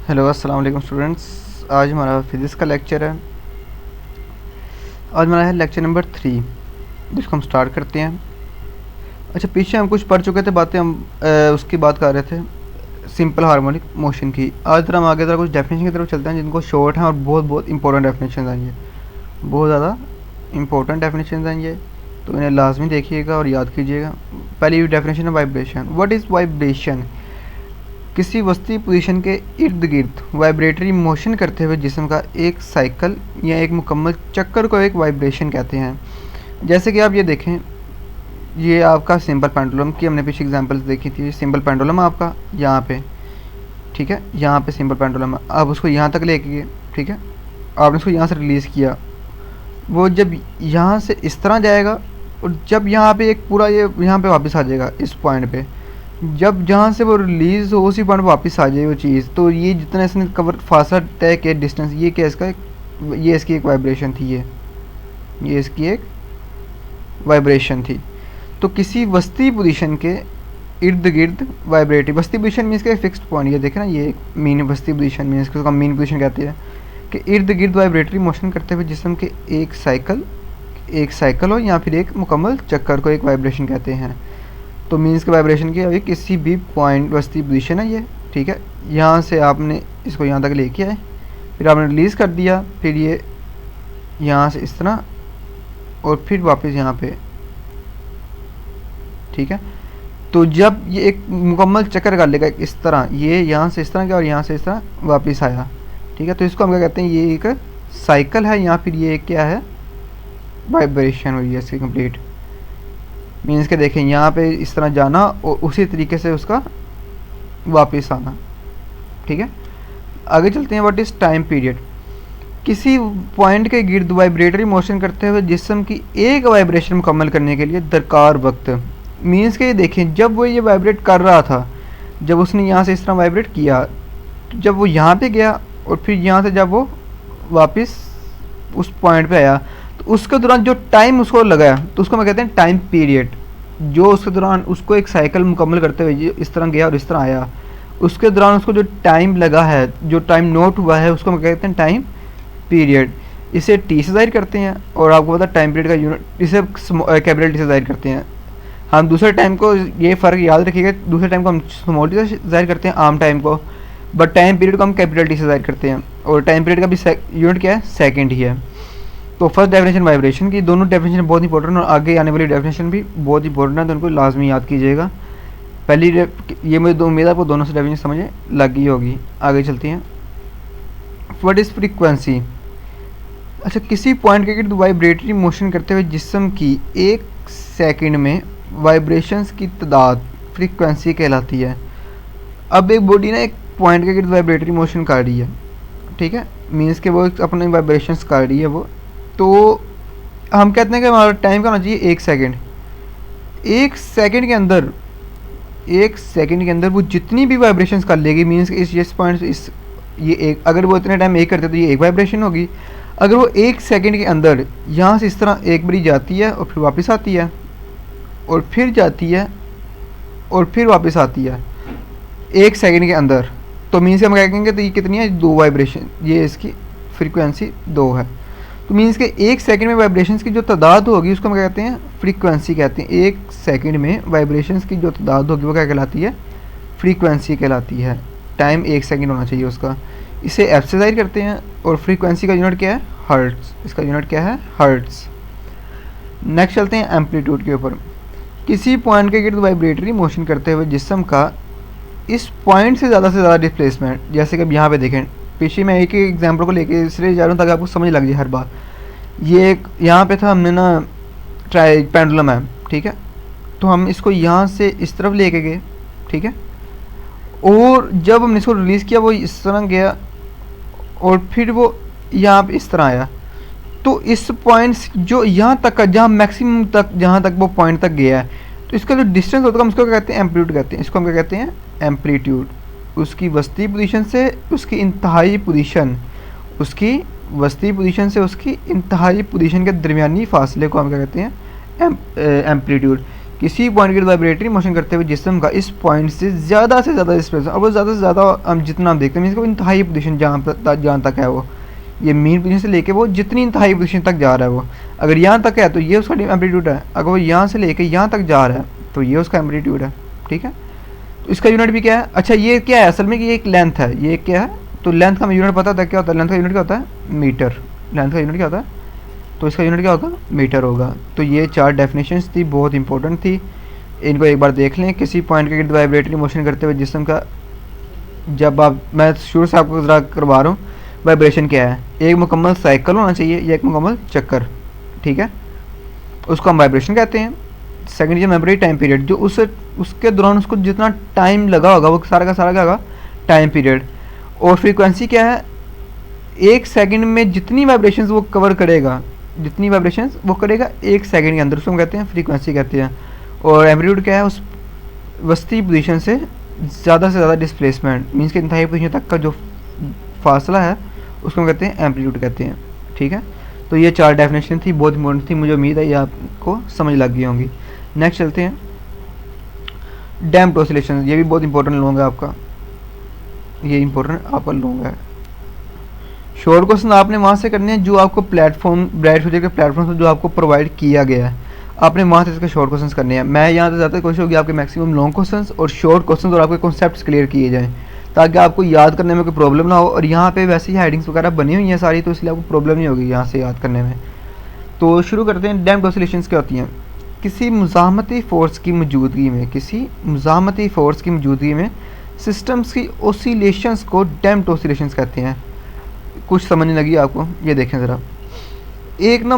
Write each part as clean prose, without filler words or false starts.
Hello अस्सलाम वालेकुम students. आज हमारा फिज़िक्स का लेक्चर है। आज हमारा है लेक्चर नंबर 3, जिसको हम स्टार्ट करते हैं। अच्छा, पीछे हम कुछ पढ़ चुके थे बातें, हम उसकी बात कर रहे थे सिंपल हार्मोनिक मोशन की। आज तरह हम आगे तरह कुछ डेफिनेशन की तरफ चलते हैं, जिनको शॉर्ट हैं और बहुत बहुत इंपॉर्टेंट डेफिनेशन हैं। ये बहुत ज़्यादा इंपॉर्टेंट डेफिनेशन हैं ये, तो इन्हें लाजमी देखिएगा और याद कीजिएगा। पहली डेफिनेशन है वाइब्रेशन। What is vibration? किसी वस्तु पोजीशन के इर्द गिर्द वाइब्रेटरी मोशन करते हुए जिस्म का एक साइकिल या एक मुकम्मल चक्कर को एक वाइब्रेशन कहते हैं। जैसे कि आप ये देखें, ये आपका सिंपल पेंडुलम की हमने पीछे एग्जांपल्स देखी थी। सिंपल पेंडुलम आपका यहाँ पे, ठीक है, यहाँ पे सिंपल पेंडुलम है। आप उसको यहाँ तक लेके गए, ठीक है, आपने उसको यहाँ से रिलीज़ किया, वो जब यहाँ से इस तरह जाएगा और जब यहाँ पे एक पूरा ये यहाँ पे वापस आ जाएगा इस पॉइंट पे, जब जहाँ से वो रिलीज़ हो उसी पॉइंट पर वापस आ जाए वो चीज़, तो ये जितना इसने कवर फासला तय किया डिस्टेंस, ये क्या इसका ये इसकी एक वाइब्रेशन थी। ये इसकी एक वाइब्रेशन थी। तो किसी वस्ती पोजीशन के इर्द गिर्द वाइब्रेटरी, वस्ती पोजीशन मीन्स का फिक्स्ड पॉइंट, ये देखें ना, ये मीन वस्ती पोजीशन मीन्स उसको मीन पोजीशन कहते हैं, कि इर्द गिर्द वाइब्रेटरी मोशन करते हुए जिस्म के एक साइकिल हो या फिर एक मुकम्मल चक्कर को एक वाइब्रेशन कहते हैं। तो मीन्स के वाइब्रेशन की अभी किसी भी पॉइंट वस्ती पोजीशन है ये, ठीक है, यहाँ से आपने इसको यहाँ तक लेके आए, फिर आपने रिलीज़ कर दिया, फिर ये यहाँ से इस तरह और फिर वापस यहाँ पे, ठीक है। तो जब ये एक मुकम्मल चक्कर कर लेगा इस तरह, ये यहाँ से इस तरह गया और यहाँ से इस तरह वापस आया, ठीक है, तो इसको हम क्या कहते हैं, ये एक साइकिल है या फिर ये क्या है, वाइब्रेशन हुई है इसकी कंप्लीट। मीन्स के देखें यहाँ पे इस तरह जाना और उसी तरीके से उसका वापस आना, ठीक है। आगे चलते हैं। What is time period? किसी पॉइंट के गिर्द वाइब्रेटरी मोशन करते हुए जिस्म की एक वाइब्रेशन मुकम्मल करने के लिए दरकार वक्त। मीन्स के देखें, जब वो ये वाइब्रेट कर रहा था, जब उसने यहाँ से इस तरह वाइब्रेट किया, जब वो यहाँ पे गया और फिर यहाँ से जब वो वापस उस पॉइंट पे आया, तो उसके दौरान जो टाइम उसको लगाया, तो उसको मैं कहते हैं टाइम पीरियड। जो उसके दौरान उसको एक साइकिल मुकम्मल करते हुए इस तरह गया और इस तरह आया, उसके दौरान उसको जो टाइम लगा है, जो टाइम नोट हुआ है, उसको हम कहते हैं टाइम पीरियड। इसे टी से ज़ाहिर करते हैं, और आपको पता है टाइम पीरियड का यूनिट इसे कैपिटल टी से ज़ाहिर करते हैं। हम दूसरे टाइम को, ये फ़र्क याद रखिएगा, दूसरे टाइम को हम स्मॉल टी से ज़ाहिर करते हैं आम टाइम को, बट टाइम पीरियड को हम कैपिटल टी से ज़ाहिर करते हैं, और टाइम पीरियड का भी यूनिट क्या है, सेकेंड ही है। तो फर्स्ट डेफिनेशन वाइब्रेशन की, दोनों डेफिनेशन बहुत इंपॉर्टेंट और आगे आने वाली डेफिनेशन भी बहुत इंपॉर्टेंट है, तो उनको लाजमी याद कीजिएगा। पहली ये मुझे उम्मीद है आपको दोनों से डेफिनेशन समझ लगी होगी। आगे चलते हैं। What is frequency? अच्छा, किसी पॉइंट के गिर्द वाइब्रेटरी मोशन करते हुए जिस्म की एक सेकंड में वाइब्रेशंस की तादाद फ्रीक्वेंसी कहलाती है। अब एक बॉडी ने एक पॉइंट के गिर्द वाइब्रेटरी मोशन कर रही है, ठीक है, मीन्स के वो अपने वाइब्रेशंस कर रही है वो, तो हम कहते हैं कि हमारा टाइम का होना चाहिए 1 सेकंड। 1 सेकंड के अंदर, 1 सेकंड के अंदर वो जितनी भी वाइब्रेशंस कर लेगी, मीन्स इस पॉइंट से ये एक, अगर वो इतने टाइम एक करते तो ये एक वाइब्रेशन होगी। अगर वो 1 सेकंड के अंदर यहाँ से इस तरह एक बारी जाती है और फिर वापस आती है और फिर जाती है और फिर वापस आती है 1 सेकंड के अंदर, तो मीन्स हम कहेंगे तो ये कितनी है, 2 वाइब्रेशन, ये इसकी फ्रीक्वेंसी 2 है। तो मीन्स के 1 सेकंड में वाइब्रेशंस की जो तादाद होगी उसको हम कहते हैं फ्रीक्वेंसी कहते हैं। 1 सेकंड में वाइब्रेशंस की जो तादाद होगी वो क्या कहलाती है, फ्रीक्वेंसी कहलाती है। टाइम 1 सेकंड होना चाहिए उसका। इसे एफ से ज़ाहिर करते हैं, और फ्रीक्वेंसी का यूनिट क्या है, हर्ट्स। इसका यूनिट क्या है, हर्ट्स। नेक्स्ट चलते हैं एम्पलीट्यूड के ऊपर। किसी पॉइंट के गिर्द वाइब्रेटरी मोशन करते हुए जिस्म का इस पॉइंट से ज़्यादा डिस्प्लेसमेंट, जैसे कि अब यहाँ पे देखें, पीछे मैं एक ही एग्जांपल को लेके इसलिए जा रहा हूँ ताकि आपको समझ लग जाए हर बात। ये एक यहाँ पे था, हमने ना ट्राई पेंडुलम है, ठीक है, तो हम इसको यहाँ से इस तरफ लेके गए, ठीक है, और जब हमने इसको रिलीज़ किया वो इस तरह गया और फिर वो यहाँ पे इस तरह आया, तो इस पॉइंट जो यहाँ तक का, जहाँ मैक्सिमम तक, जहाँ तक वो पॉइंट तक गया है, तो इसका जो डिस्टेंस होता है हम इसको क्या कहते हैं, एम्पलीट्यूड कहते हैं। इसको हम क्या कहते हैं, एम्पलीट्यूड। उसकी वस्ती पोजीशन से उसकी इंतहाई पोजीशन, उसकी वस्ती पोजीशन से उसकी इंतहाई पोजीशन के दरमियानी फासले को हम क्या कहते हैं, एम्पलीट्यूड। किसी पॉइंट के वाइब्रेटरी मोशन करते हुए जिस्म का इस पॉइंट से ज़्यादा डिस्प्लेसमेंट, और वो ज़्यादा से ज़्यादा हम जितना हम देखते हैं मीन्स को इंतहाई पोजीशन जहाँ तक है वो, ये मीन पोजीशन से लेके वो जितनी इंतहाई पोजीशन तक जा रहा है वो, अगर यहाँ तक है तो ये उसका एम्पलीट्यूड है, अगर वो यहाँ से लेके यहाँ तक जा रहा है तो ये उसका एम्पलीट्यूड है। ठीक है, तो इसका यूनिट भी क्या है, अच्छा ये क्या है असल में कि ये एक लेंथ है, ये क्या है, तो लेंथ का हमें यूनिट पता था क्या होता है, लेंथ का यूनिट क्या होता है, मीटर। लेंथ का यूनिट क्या होता है, तो इसका यूनिट क्या होगा, मीटर होगा। तो ये 4 डेफिनेशंस थी, बहुत इंपॉर्टेंट थी, इनको एक बार देख लें। किसी पॉइंट के गिर्द वाइब्रेटरी मोशन करते हुए जिस्म का, जब आप, मैं शुरू से आपको ज़रा करवा रहा हूँ, वाइब्रेशन क्या है, एक मुकम्मल साइकिल होना चाहिए या एक मुकम्मल चक्कर। ठीक है, उसको हम वाइब्रेशन कहते हैं। सेकेंड जो मेमोरी टाइम पीरियड, जो उसके दौरान उसको जितना टाइम लगा होगा वो सारा का सारा क्या होगा, टाइम पीरियड। और फ्रीक्वेंसी क्या है, 1 सेकंड में जितनी वाइब्रेशंस वो कवर करेगा, जितनी वाइब्रेशंस वो करेगा 1 सेकंड के अंदर, उसको हम कहते हैं फ्रीक्वेंसी कहते हैं। और एम्पलीट्यूड क्या है, उस वस्ती पोजीशन से ज़्यादा डिस्प्लेसमेंट, मीन्स के इंतहाई पोजीशन तक का जो फासला है उसको हम कहते हैं एम्पलीट्यूड कहते हैं। ठीक है, तो ये 4 डेफिनेशन थी, बहुत इंपॉर्टेंट थी, मुझे उम्मीद है ये आपको समझ लग गई होंगी। नेक्स्ट चलते हैं, डैम्प्ड ऑसिलेशन, ये भी बहुत इंपॉर्टेंट लॉन्ग है आपका, ये इंपॉर्टेंट आपका लॉन्ग है। शॉर्ट क्वेश्चन आपने वहाँ से करने हैं जो आपको प्लेटफॉर्म, ब्राइट फ्यूचर के प्लेटफॉर्म से जो आपको प्रोवाइड किया गया है, आपने वहाँ से इसके शॉर्ट क्वेश्चन करने हैं। मैं यहाँ से ज़्यादा कोशिश होगी आपके मैक्सिमम लॉन्ग क्वेश्चन और शॉर्ट क्वेश्चन और आपके कॉन्सेप्ट्स क्लियर किए जाएँ, ताकि आपको याद करने में कोई प्रॉब्लम ना हो। और यहाँ पे वैसे ही हेडिंग्स वगैरह बनी हुई हैं सारी, तो इसलिए आपको प्रॉब्लम नहीं होगी यहाँ से याद करने में। तो शुरू करते हैं। डैम्प्ड ऑसिलेशंस क्या होती हैं, किसी मुज़ाहमती फ़ोर्स की मौजूदगी में, किसी मुज़ाहमती फ़ोर्स की मौजूदगी में सिस्टम्स की ऑसिलेशंस को डैम्प्ड ऑसिलेशंस कहते हैं। कुछ समझने लगी आपको, ये देखें ज़रा। एक ना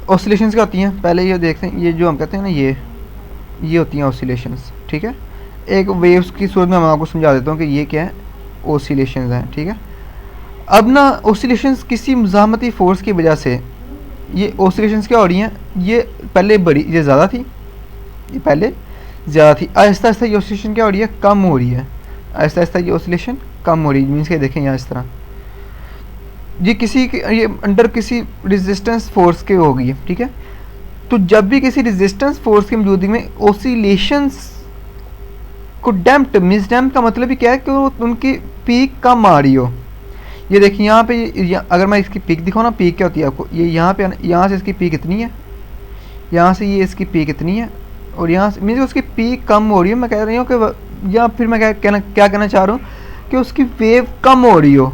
ऑसिलेशंस क्या होती हैं, पहले ये देखते हैं, ये जो हम कहते हैं ना, ये होती हैं ऑसिलेशंस। ठीक है, एक वेव्स की सूरत में मैं आपको समझा देता हूँ कि ये क्या है, ऑसिलेशंस हैं। ठीक है, अब ना ऑसिलेशंस किसी मुज़ाहमती फ़ोर्स की वजह से, ये ऑसिलेशंस क्या हो रही हैं, ये पहले बड़ी, ये ज़्यादा थी, ये पहले ज़्यादा थी, आहिस्ता आहिस्ता ये ऑसिलेशन क्या हो रही है, कम हो रही है, आहिस्ता आहिस्ता ये ऑसिलेशन कम हो रही है। मीन्स के देखें यहाँ इस तरह, ये अंडर किसी रेजिस्टेंस फोर्स के होगी। ठीक है, तो जब भी किसी रेजिस्टेंस फोर्स की मौजूदगी में ऑसिलेशंस को डैम्प्ड, मीन्स डैम्प का मतलब ही क्या है कि उनकी पीक कम आ रही हो। ये देखिए यहाँ पे अगर मैं इसकी पीक दिखाऊँ ना, पीक क्या होती है आपको, ये यहाँ पे, यहाँ से इसकी पीक इतनी है, यहाँ से ये इसकी पीक इतनी है, और यहाँ से मीन्स उसकी पीक कम हो रही है। मैं कह रही हूँ कि, या फिर मैं क्या कहना चाह रहा हूँ कि उसकी वेव कम हो रही हो।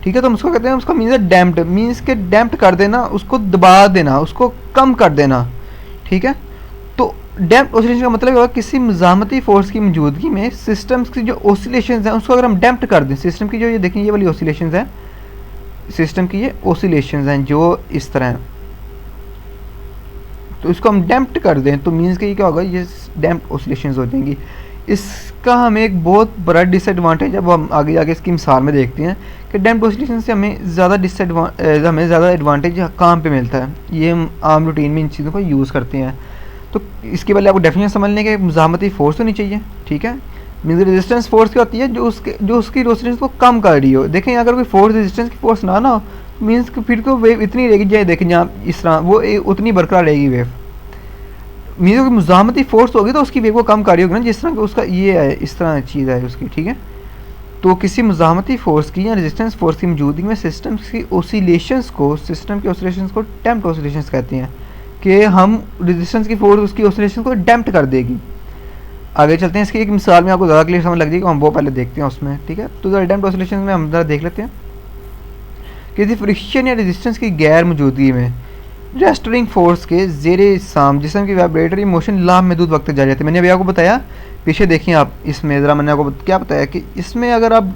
ठीक है, तो हम उसको कहते हैं, उसका मीन्स है डैम्प्ड, मीन्स के डैम्प्ड कर देना, उसको दबा देना, उसको कम कर देना। ठीक है, तो डैम्प्ड ऑसिलेशन का मतलब होगा किसी मुज़ाहमती फोर्स की मौजूदगी में सिस्टम्स की जो ऑसिलेशंस हैं उसको अगर हम डैम्प्ड कर दें, सिस्टम की जो, ये देखें ये वाली ऑसिलेशंस हैं, सिस्टम की ये ऑसिलेशंस हैं जो इस तरह हैं, तो इसको हम डैम्प्ड कर दें तो मीन्स कि ये क्या होगा, ये डैम्प्ड ऑसिलेशंस हो जाएंगी। इसका हमें एक बहुत बड़ा डिसएडवांटेज, अब हम आगे जाके इसकी मिसाल में देखते हैं कि डैम्प्ड ऑसिलेशन से हमें ज़्यादा एडवांटेज कहाँ पे मिलता है। ये हम आम रूटीन में इन चीज़ों को यूज़ करते हैं। तो इसके पहले आपको डेफिनेशन समझ लें कि मुज़ाहमती फ़ोर्स होनी चाहिए। ठीक है, मीन्स रेजिस्टेंस फोर्स क्या होती है, जो उसकी रेजिस्टेंस को कम कर रही हो। देखें अगर कोई फोर्स रेजिस्टेंस की फोर्स ना हो, मीन्स कि फिर तो वेव इतनी रहेगी, जैसे देखें जहाँ इस तरह वो उतनी बरकरार रहेगी वेव। मीन्स कि मुज़ाहमती फोर्स होगी तो उसकी वेव को कम कर रही होगी ना, जिस तरह कि उसका ये है, इस तरह चीज़ है उसकी। ठीक है, तो किसी मुज़ाहमती फ़ोर्स की या रेजिस्टेंस फोर्स की मौजूदगी में सिस्टम्स की ऑसिलेशंस को, सिस्टम की ऑसिलेशंस को डैम्प्ड ऑसिलेशंस कहते हैं, कि हम रेजिस्टेंस की फोर्स उसकी ऑसिलेशन को डैम्प्ड कर देगी। आगे चलते हैं, इसकी एक मिसाल में आपको ज़्यादा क्लियर समझ लग जाएगी, हम वो पहले देखते हैं उसमें। ठीक है, तो डैम्प्ड ऑसिलेशन में हम ज़रा देख लेते हैं, किसी फ्रिक्शन या रेजिस्टेंस की गैर मौजूदगी में रेस्टोरिंग फोर्स के ज़ेरे साम जिस्म की वाइब्रेटरी मोशन लामहदूद वक्त तक जारी रहती है। मैंने अभी आपको बताया, पीछे देखिए आप, इसमें ज़रा मैंने आपको क्या बताया कि इसमें अगर आप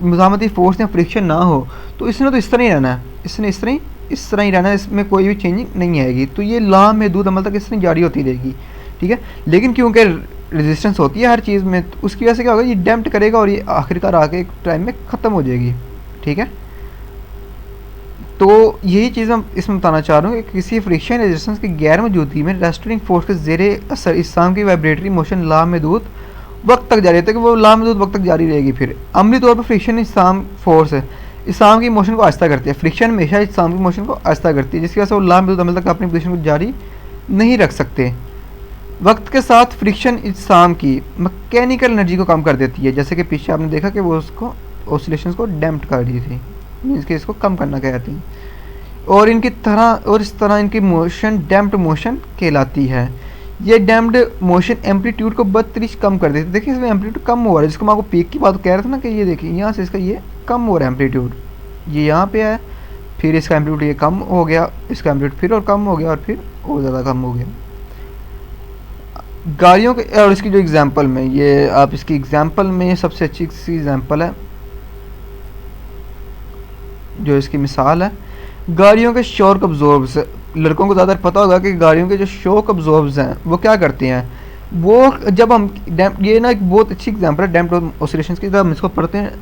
मुज़ाहमती फोर्स या फ्रिक्शन ना हो तो इसने तो इस तरह ही रहना है, इसने इस तरह ही रहना है, इसमें कोई भी चेंजिंग नहीं आएगी। तो ये लामहदूद अमल तक इस तरह जारी होती रहेगी। ठीक है, लेकिन क्योंकि रेजिस्टेंस होती है हर चीज़ में, तो उसकी वजह से क्या होगा, ये डैम्प्ड करेगा और ये आखिरकार आके एक टाइम में ख़त्म हो जाएगी। ठीक है, तो यही चीज़ हम इसमें बताना चाह रहा हूँ कि किसी फ्रिक्शन रेजिस्टेंस की गैर मौजूदगी में रेस्टोरिंग फोर्स के ज़ेरे असर इस्साम की वाइब्रेटरी मोशन लामहदूद वक्त तक जारी रहता है, कि वो लामहदूद वक्त तक जारी रहेगी। फिर अमली तौर पर फ्रिक्शन इस्साम फोर्स है, इस्साम की मोशन को आहिस्ता करती है। फ्रिक्शन हमेशा इस्साम की मोशन को आहिस्ता करती है, जिसकी वजह से वो लामहदूद अमल तक अपनी पोजीशन को जारी नहीं रख सकते। वक्त के साथ फ्रिक्शन इज्साम की मैकेनिकल एनर्जी को कम कर देती है, जैसे कि पीछे आपने देखा कि वो उसको ऑसिलेशंस को डैम्प कर दी थी, मीन्स कि इसको कम करना कहती हैं। और इस तरह इनकी मोशन डैम्प्ड मोशन कहलाती है। ये डैम्प्ड मोशन एम्पलीट्यूड को 32 कम कर देती है। देखिए इसमें एम्पलीट्यूड कम हो रहा है, जिसको मैं आपको पीक की बात कह रहा था ना कि ये देखिए यहाँ से इसका ये कम हो रहा है एम्पलीट्यूड, ये यहाँ पे है, फिर इसका एम्पलीट्यूड ये कम हो गया, इसका एम्पलीट्यूड फिर और कम हो गया और फिर और ज़्यादा कम हो गया। गाड़ियों के और इसकी जो एग्जांपल में ये आप इसकी एग्जांपल में सबसे अच्छी सी एग्जांपल है, जो इसकी मिसाल है गाड़ियों के शॉक अब्जॉर्ब्स। लड़कों को ज़्यादा पता होगा कि गाड़ियों के जो शॉक अब्जॉर्ब्स हैं वो क्या करते हैं, वो जब हम ये ना एक बहुत अच्छी एग्जांपल है डैम्प्ड ऑसिलेशंस की, जब हम इसको पढ़ते हैं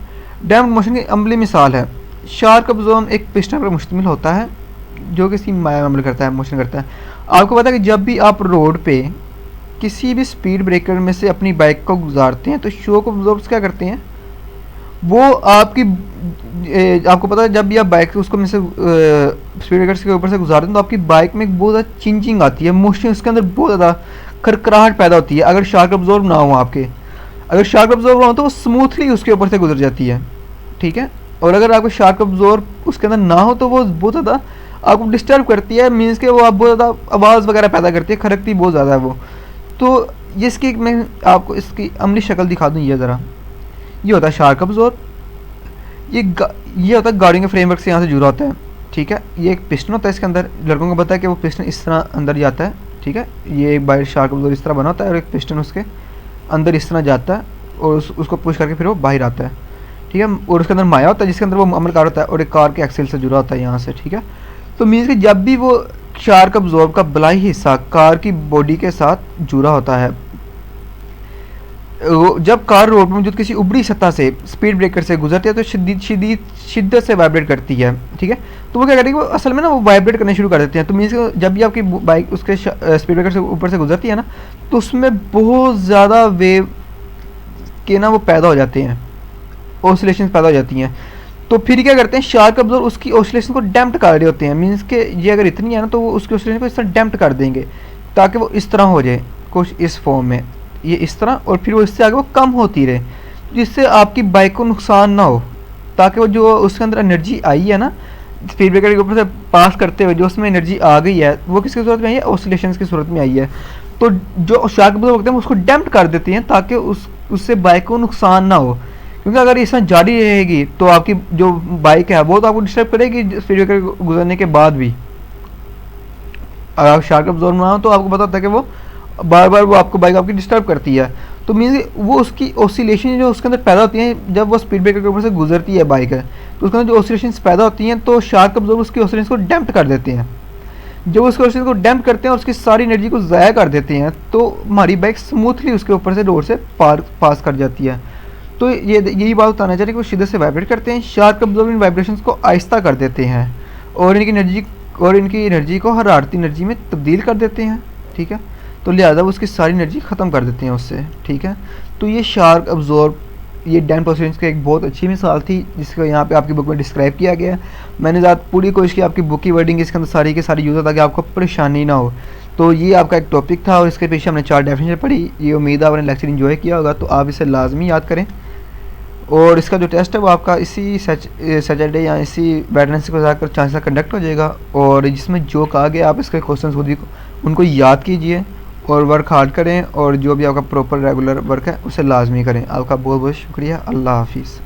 डैम्प्ड मोशन की अमली मिसाल है। शार्क अब्जॉर्ब एक पिस्टन पर मुश्तमिल होता है जो किसी माया में अमल करता है, मोशन करता है। आपको पता है कि जब भी आप रोड पे किसी भी स्पीड ब्रेकर में से अपनी बाइक को गुजारते हैं तो शॉक अब्जॉर्ब्स क्या करते हैं, वो आपको पता है जब भी आप बाइक उसको में से स्पीड ब्रेकर के ऊपर से गुजारते हैं तो आपकी बाइक में बहुत ज़्यादा चिंचिंग आती है, मोशन उसके अंदर बहुत ज़्यादा खरखराहट पैदा होती है। अगर शार्क अब्जॉर्ब ना हो आपके, अगर शार्क अब्जॉर्ब ना हो तो वो स्मूथली उसके ऊपर से गुजर जाती है, ठीक है। और अगर आपको शार्क अब्जॉर्ब उसके अंदर ना हो तो वो बहुत ज़्यादा आपको डिस्टर्ब करती है, मीन्स के वो आप बहुत ज़्यादा आवाज़ वगैरह पैदा करती है, खरकती बहुत ज़्यादा है वो। तो ये इसकी मैं आपको इसकी अमली शक्ल दिखा दूँ, ये ज़रा ये होता है शार्क अब्जॉर्ब। ये होता है गाड़ियों के फ्रेमवर्क से यहाँ से जुड़ा होता है, ठीक है। ये एक पिस्टन होता है इसके अंदर, लड़कों को पता है कि वो पिस्टन इस तरह अंदर जाता है, ठीक है। ये एक बाहर शार्क अब्जॉर्ब इस तरह बना होता है और एक पिस्टन उसके अंदर इस तरह जाता है और उसको पुश करके फिर वो बाहर आता है, ठीक है। और उसके अंदर माया होता है जिसके अंदर वो अमल कार होता है और एक कार के एक्सेल से जुड़ा होता है यहाँ से, ठीक है। तो मीन्स कि जब भी वो शार्क अब्जॉर्ब का बलाई हिस्सा कार की बॉडी के साथ जुड़ा होता है, जब कार रोड में मौजूद किसी उबड़ी सतह से स्पीड ब्रेकर से गुजरती है तो शिद्दत से वाइब्रेट करती है, ठीक है। तो वो क्या करेगी, वो असल में ना वो वाइब्रेट करने शुरू कर देते हैं। तो मीन्स जब भी आपकी बाइक उसके स्पीड ब्रेकर से ऊपर से गुजरती है ना तो उसमें बहुत ज़्यादा वेव के ना वो पैदा हो जाते हैं, ऑसिलेशन पैदा हो जाती हैं। तो फिर क्या करते हैं, शार्क अब्जॉर्ब उसकी ऑसिलेशन को डैम्प्ड कर रहे होते हैं, मीन्स के ये अगर इतनी है ना तो वो उसकी ऑसिलेशन को इस तरह डैम्प्ड कर देंगे ताकि वो इस तरह हो जाए कुछ इस फॉर्म में, ये इस तरह, और फिर वो इससे आगे वो कम होती रहे जिससे आपकी बाइक को नुकसान ना हो, ताकि वो जो उसके अंदर एनर्जी आई है ना स्पीड ब्रेकर के ऊपर से पास करते हुए जो उसमें एनर्जी आ गई है वो किसकी सूरत में आई है, ऑसिलेशंस की सूरत में आई है। तो जो शार्क अब्जॉर्ब होते हैं उसको डैम्प्ड कर देती हैं ताकि उससे बाइक को नुकसान ना हो, क्योंकि अगर इसमें जारी रहेगी तो आपकी जो बाइक है वो तो आपको डिस्टर्ब करेगी स्पीड ब्रेकर गुजरने के बाद भी। अगर आप शार्क अब्जॉर्ब ना हो तो आपको पता होता है कि वो बार बार वो आपको बाइक आपकी डिस्टर्ब करती है। तो मीन्स वो उसकी ऑसिलेशन जो उसके अंदर पैदा होती हैं जब वो स्पीड ब्रेकर के ऊपर से गुजरती है बाइक है तो उसके अंदर जो ऑसिलेशन पैदा होती हैं तो शार्क अब्जॉर्ब उसकी ऑसिलेशन को डैम्प कर देते हैं। जब उसके ऑसिलेशन को डैम्प करते हैं और उसकी सारी एनर्जी को ज़ाया कर देते हैं तो हमारी बाइक स्मूथली उसके ऊपर से रोड से पास कर जाती है। तो यही बात बताना चाहिए कि वो शिद्दत से वाइब्रेट करते हैं। शार्क अब्जॉर्ब इन वाइब्रेशंस को आहिस्ता कर देते हैं और इनकी एनर्जी को हरारती एनर्जी में तब्दील कर देते हैं, ठीक है। तो लिहाजा वो उसकी सारी एनर्जी ख़त्म कर देते हैं उससे, ठीक है। तो ये शार्क अब्जॉर्ब ये डैम्प्ड ऑसिलेशंस की एक बहुत अच्छी मिसाल थी जिसको यहाँ पे आपकी बुक में डिस्क्राइब किया गया है। मैंने ज़्यादा पूरी कोशिश की आपकी बुक की वर्डिंग इसके अंदर सारी की सारी यूज़ हो ताकि आपको परेशानी ना हो। तो ये आपका एक टॉपिक था और इसके पीछे हमने 4 डेफिनेशन पढ़ी। ये उम्मीद है आपने लेक्चर इन्जॉय किया होगा, तो आप इसे लाजमी याद करें। और इसका जो टेस्ट है वो आपका इसी सैटरडे या इसी वेडनेसडे को जाकर चांसला कंडक्ट हो जाएगा और जिसमें जो कहा गया आप इसके क्वेश्चन खुद ही उनको याद कीजिए और वर्क हार्ड करें और जो भी आपका प्रॉपर रेगुलर वर्क है उसे लाजमी करें। आपका बहुत बहुत शुक्रिया। अल्लाह हाफिज़।